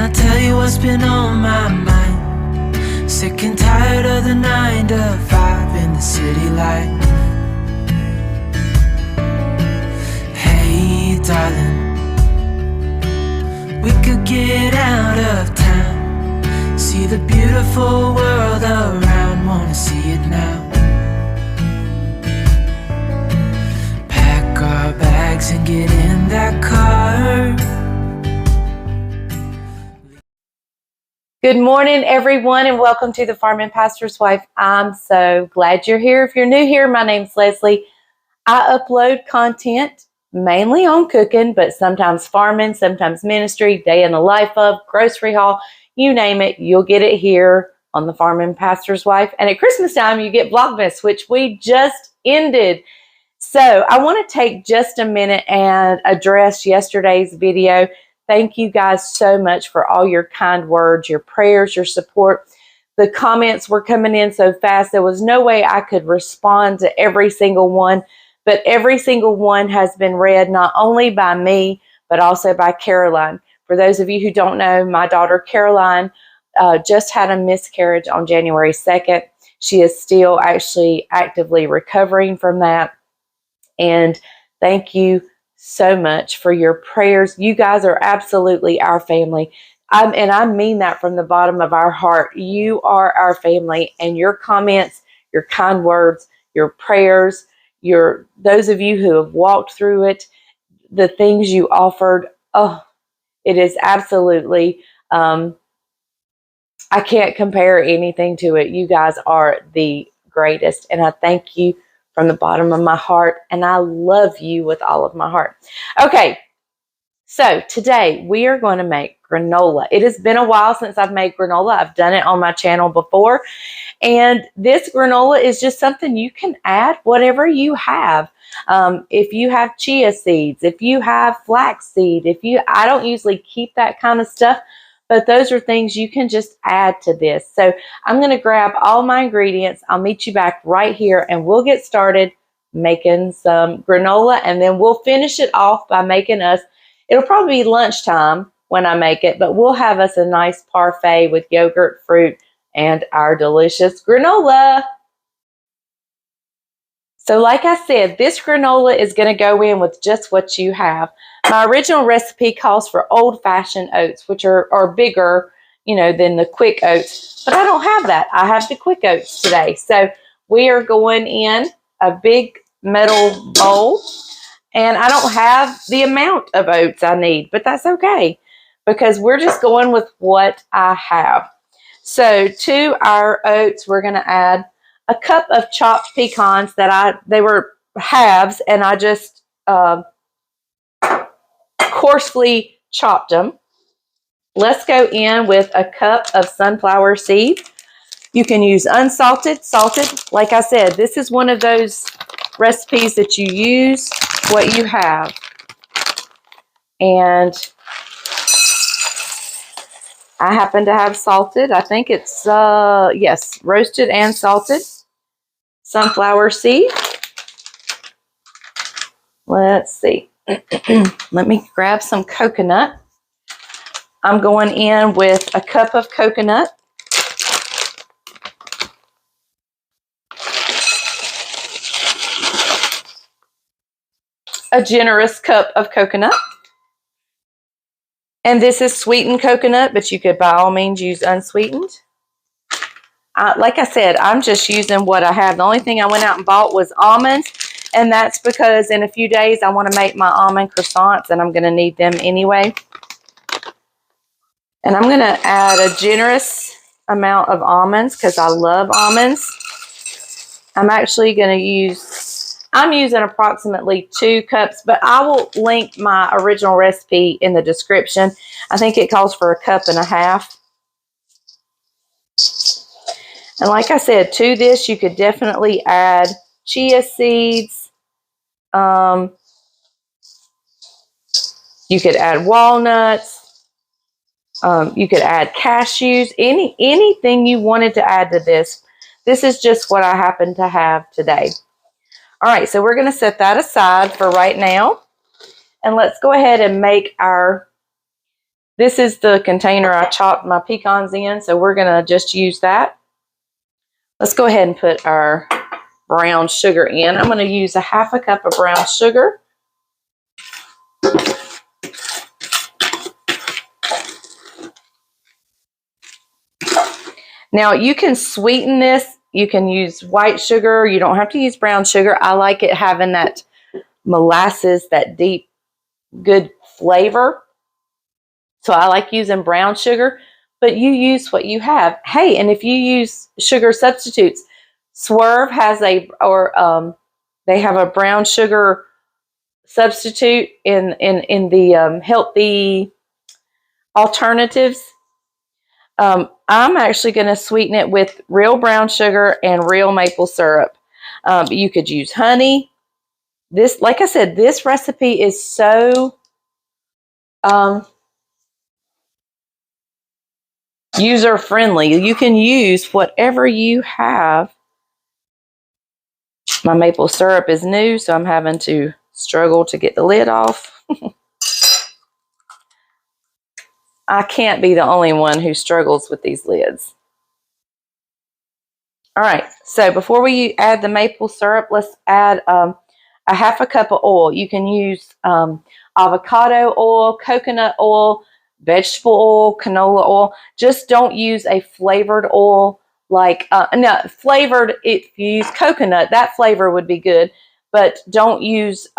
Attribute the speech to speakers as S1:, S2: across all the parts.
S1: I tell you what's been on my mind? Sick and tired of the 9 to 5 in the city life. Hey darling, we could get out of town, see the beautiful world around, wanna see it now. Pack our bags and get in that car.
S2: Good morning, everyone, and welcome to the Farm and Pastor's Wife. I'm so glad you're here. If you're new here, my name's Leslie. I upload content mainly on cooking, but sometimes farming, sometimes ministry, day in the life of, grocery haul, you name it, you'll get it here on the Farm and Pastor's Wife. And at Christmas time, you get Vlogmas, which we just ended. So I want to take just a minute and address yesterday's video. Thank you guys so much for all your kind words, your prayers, your support. The comments were coming in so fast, there was no way I could respond to every single one, but every single one has been read not only by me, but also by Caroline. For those of you who don't know, my daughter Caroline just had a miscarriage on January 2nd. She is still actually actively recovering from that. And thank you so much for your prayers. You guys are absolutely our family. And I mean that from the bottom of our heart. You are our family, and your comments, your kind words, your prayers, those of you who have walked through it, the things you offered, oh, it is absolutely, I can't compare anything to it. You guys are the greatest, and I thank you from the bottom of my heart, and I love you with all of my heart. Okay, so today we are going to make granola. It has been a while since I've made granola. I've done it on my channel before, and this granola is just something you can add whatever you have. If you have chia seeds, if you have flax seed, I don't usually keep that kind of stuff, but those are things you can just add to this. So I'm going to grab all my ingredients. I'll meet you back right here, and we'll get started making some granola, and then we'll finish it off by making us, it'll probably be lunchtime when I make it, but we'll have us a nice parfait with yogurt, fruit, and our delicious granola. So like I said, this granola is going to go in with just what you have. My original recipe calls for old-fashioned oats, which are bigger, than the quick oats. But I don't have that. I have the quick oats today. So we are going in a big metal bowl. And I don't have the amount of oats I need, but that's okay, because we're just going with what I have. So to our oats, we're going to add a cup of chopped pecans they were halves, and I just coarsely chopped them. Let's go in with a cup of sunflower seed. You can use unsalted, salted. Like I said, this is one of those recipes that you use what you have. And I happen to have salted. I think it's, yes, roasted and salted sunflower seed. Let's see. Let me grab some coconut. I'm going in with a cup of coconut. A generous cup of coconut. And this is sweetened coconut, but you could by all means use unsweetened. Like I said, I'm just using what I have. The only thing I went out and bought was almonds, and that's because in a few days I want to make my almond croissants, and I'm going to need them anyway. And I'm going to add a generous amount of almonds because I love almonds. I'm actually going to I'm using approximately 2 cups, but I will link my original recipe in the description. I think it calls for 1.5 cups. And like I said, to this, you could definitely add chia seeds. You could add walnuts. You could add cashews. Anything you wanted to add to this. This is just what I happen to have today. All right, so we're going to set that aside for right now. And let's go ahead and make our This is the container I chopped my pecans in, so we're going to just use that. Let's go ahead and put our brown sugar in. I'm going to use a half a cup of brown sugar. Now you can sweeten this. You can use white sugar. You don't have to use brown sugar. I like it having that molasses, that deep, good flavor. So I like using brown sugar, but you use what you have. Hey, and if you use sugar substitutes, Swerve has they have a brown sugar substitute in the healthy alternatives. I'm actually going to sweeten it with real brown sugar and real maple syrup. You could use honey. This, like I said, this recipe is so user friendly. You can use whatever you have. My maple syrup is new, so I'm having to struggle to get the lid off. I can't be the only one who struggles with these lids. All right, so before we add the maple syrup, let's add a half a cup of oil. You can use avocado oil, coconut oil, vegetable oil, canola oil. Just don't use a flavored oil like, no, flavored, if you use coconut, that flavor would be good, but don't use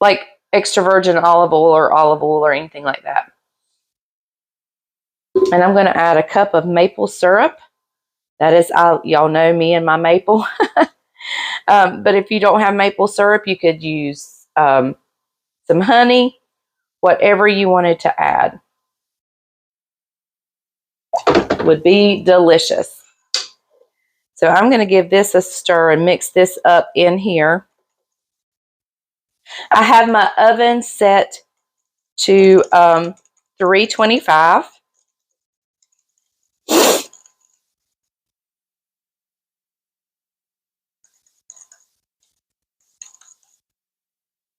S2: like extra virgin olive oil or anything like that. And I'm going to add a cup of maple syrup. That is, y'all know me and my maple. But if you don't have maple syrup, you could use some honey, whatever you wanted to add. Would be delicious. So I'm going to give this a stir and mix this up in here. I have my oven set to 325.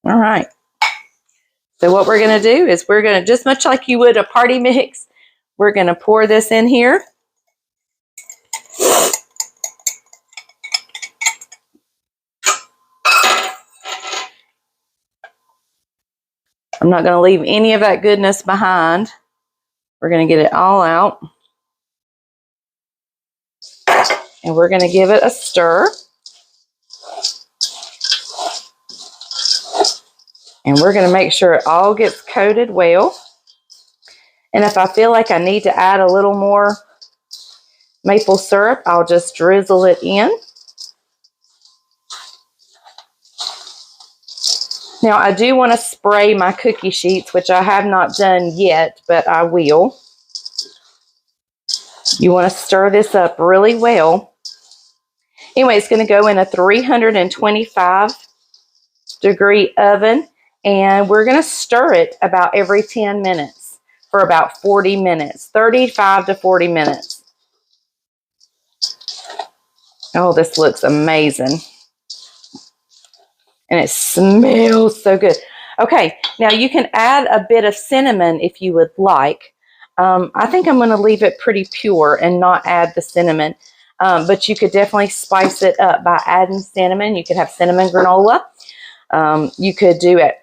S2: All right. So what we're going to do is we're going to, just much like you would a party mix, we're going to pour this in here. I'm not going to leave any of that goodness behind. We're going to get it all out. And we're going to give it a stir. And we're going to make sure it all gets coated well. And if I feel like I need to add a little more maple syrup, I'll just drizzle it in. Now, I do want to spray my cookie sheets, which I have not done yet, but I will. You want to stir this up really well. Anyway, it's going to go in a 325-degree oven, and we're going to stir it about every 10 minutes for about 40 minutes, 35 to 40 minutes. Oh, this looks amazing. And it smells so good. Okay, now you can add a bit of cinnamon if you would like. I think I'm going to leave it pretty pure and not add the cinnamon. But you could definitely spice it up by adding cinnamon. You could have cinnamon granola. You could do it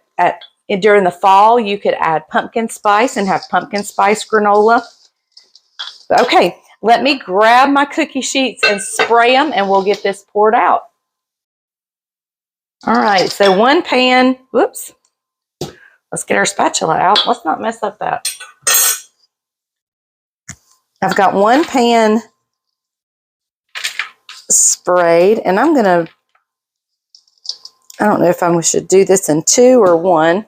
S2: during the fall. You could add pumpkin spice and have pumpkin spice granola. Okay, let me grab my cookie sheets and spray them, and we'll get this poured out. All right, so one pan, whoops. Let's get our spatula out. Let's not mess up that. I've got one pan sprayed, and I'm going to, I don't know if I should do this in two or one.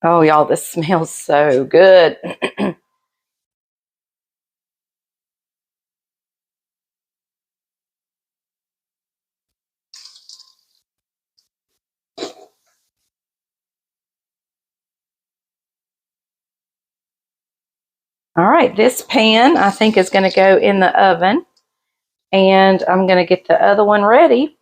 S2: Oh, y'all, this smells so good. All right, this pan I think is going to go in the oven, and I'm going to get the other one ready.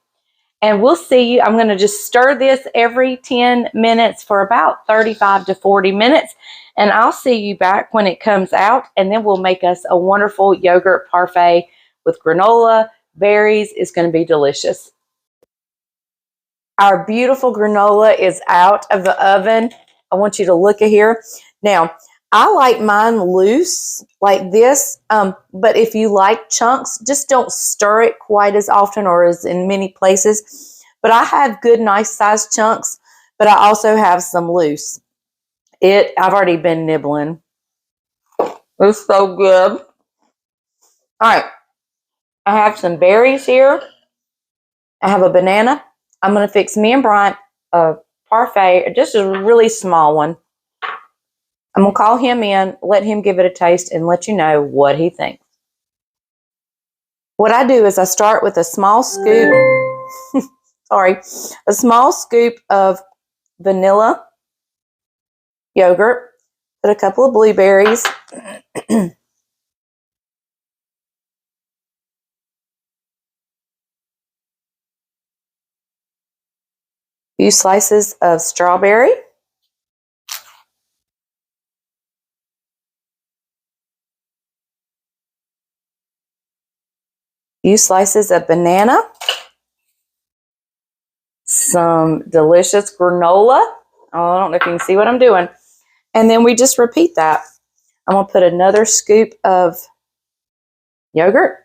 S2: And we'll see you. I'm going to just stir this every 10 minutes for about 35 to 40 minutes. And I'll see you back when it comes out. And then we'll make us a wonderful yogurt parfait with granola, berries. It's going to be delicious. Our beautiful granola is out of the oven. I want you to look at here. Now, I like mine loose like this, but if you like chunks, just don't stir it quite as often or as in many places. But I have good, nice sized chunks, but I also have some loose. I've already been nibbling. It's so good. All right, I have some berries here. I have a banana. I'm going to fix me and Bryant a parfait, just a really small one. I'm going to call him in, let him give it a taste, and let you know what he thinks. What I do is I start with a small scoop, a small scoop of vanilla yogurt, put a couple of blueberries, a few slices of strawberry, few slices of banana, some delicious granola. Oh, I don't know if you can see what I'm doing. And then we just repeat that. I'm going to put another scoop of yogurt,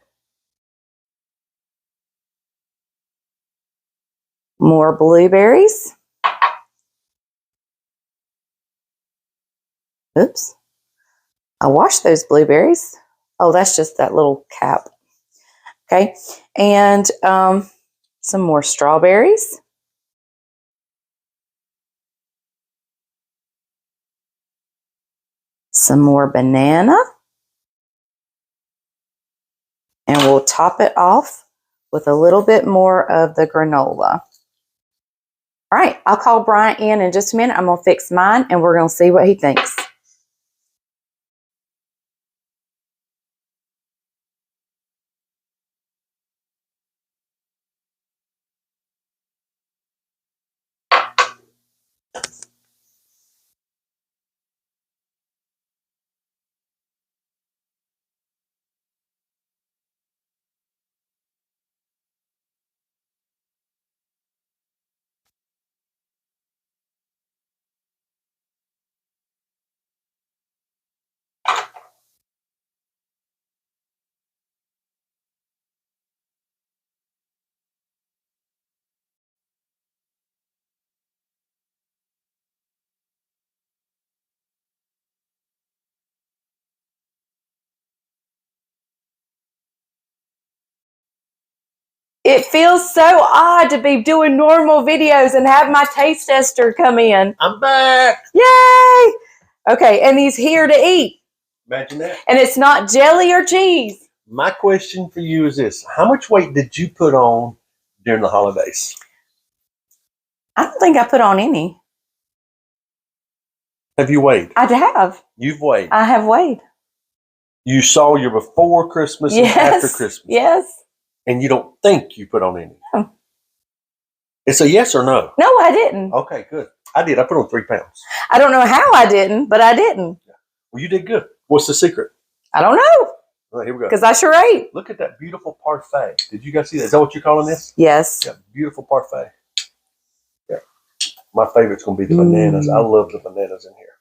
S2: more blueberries. Oops. I washed those blueberries. Oh, that's just that little cap. Okay. And some more strawberries. Some more banana. And we'll top it off with a little bit more of the granola. All right, I'll call Bryant in just a minute. I'm going to fix mine, and we're going to see what he thinks. It feels so odd to be doing normal videos and have my taste tester come in.
S3: I'm back.
S2: Yay! Okay, and he's here to eat.
S3: Imagine that.
S2: And it's not jelly or cheese.
S3: My question for you is this. How much weight did you put on during the holidays?
S2: I don't think I put on any.
S3: Have you weighed?
S2: I have.
S3: You've weighed.
S2: I have weighed.
S3: You saw your before Christmas and after Christmas.
S2: Yes.
S3: And you don't think you put on any? It's a yes or no?
S2: No, I didn't.
S3: Okay, good. I did. I put on 3 pounds.
S2: I don't know how I didn't, but I didn't.
S3: Well, you did good. What's the secret?
S2: I don't know.
S3: All right, here we go.
S2: Because I sure ate.
S3: Look at that beautiful parfait. Did you guys see that? Is that what you're calling this?
S2: Yes.
S3: Yeah, beautiful parfait. Yeah. My favorite's going to be the bananas. I love the bananas in here.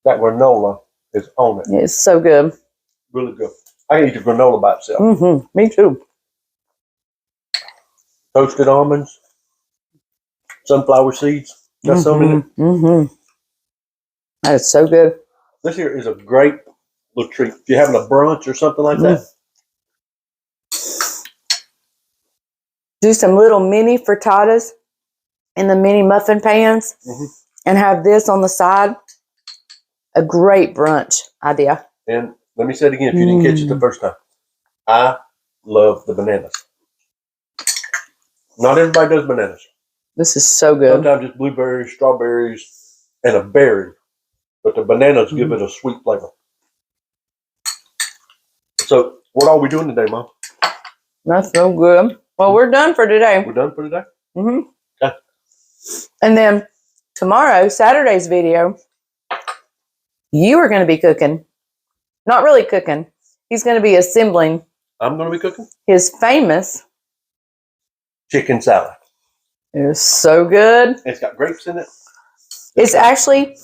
S3: That granola is on it.
S2: It's so good.
S3: Really good. I can eat the granola by itself.
S2: Mm-hmm. Me too.
S3: Toasted almonds, sunflower seeds. Got some in it.
S2: Mm-hmm. That is so good.
S3: This here is a great little treat. If you're having a brunch or something like that.
S2: Do some little mini frittatas in the mini muffin pans and have this on the side. A great brunch idea.
S3: And let me say it again if you didn't catch it the first time. I love the bananas. Not everybody does bananas.
S2: This is so good.
S3: Sometimes it's blueberries, strawberries, and a berry, but the bananas give it a sweet flavor. So, what are we doing today, Mom?
S2: That's so good. Well, we're done for today.
S3: We're done for today?
S2: Mm-hmm.
S3: Okay.
S2: And then tomorrow, Saturday's video, you are going to be cooking. Not really cooking. He's going to be assembling.
S3: I'm going to be cooking
S2: his famous
S3: chicken salad.
S2: It is so good.
S3: It's got grapes in it.
S2: It's actually,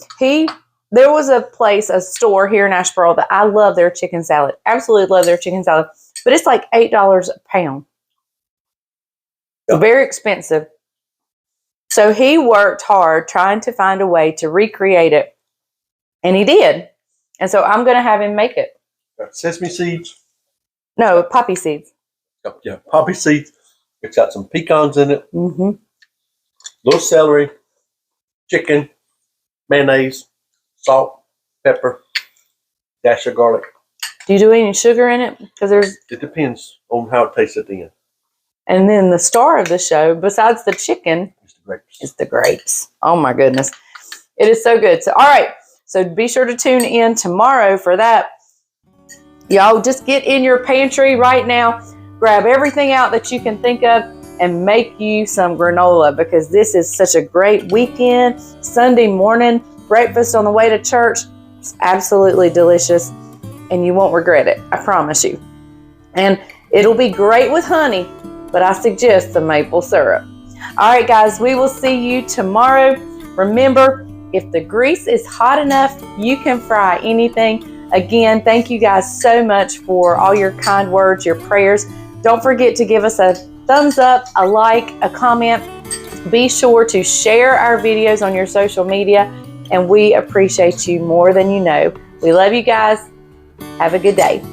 S2: there was a store here in Asheboro that I love their chicken salad. Absolutely love their chicken salad. But it's like $8 a pound. Yep. Very expensive. So he worked hard trying to find a way to recreate it. And he did. And so I'm going to have him make it.
S3: Got sesame seeds.
S2: No, poppy seeds.
S3: Yeah, poppy seeds. It's got some pecans in it.
S2: Mm-hmm.
S3: Little celery, chicken, mayonnaise, salt, pepper, dash of garlic.
S2: Do you do any sugar in it? Because
S3: it depends on how it tastes at the end.
S2: And then the star of the show, besides the chicken, is the grapes. Oh my goodness. It is so good. So, all right. So be sure to tune in tomorrow for that. Y'all just get in your pantry right now. Grab everything out that you can think of and make you some granola, because this is such a great weekend, Sunday morning breakfast on the way to church. It's absolutely delicious and you won't regret it. I promise you. And it'll be great with honey, but I suggest the maple syrup. All right, guys, we will see you tomorrow. Remember, if the grease is hot enough, you can fry anything. Again, thank you guys so much for all your kind words, your prayers. Don't forget to give us a thumbs up, a like, a comment. Be sure to share our videos on your social media, and we appreciate you more than you know. We love you guys. Have a good day.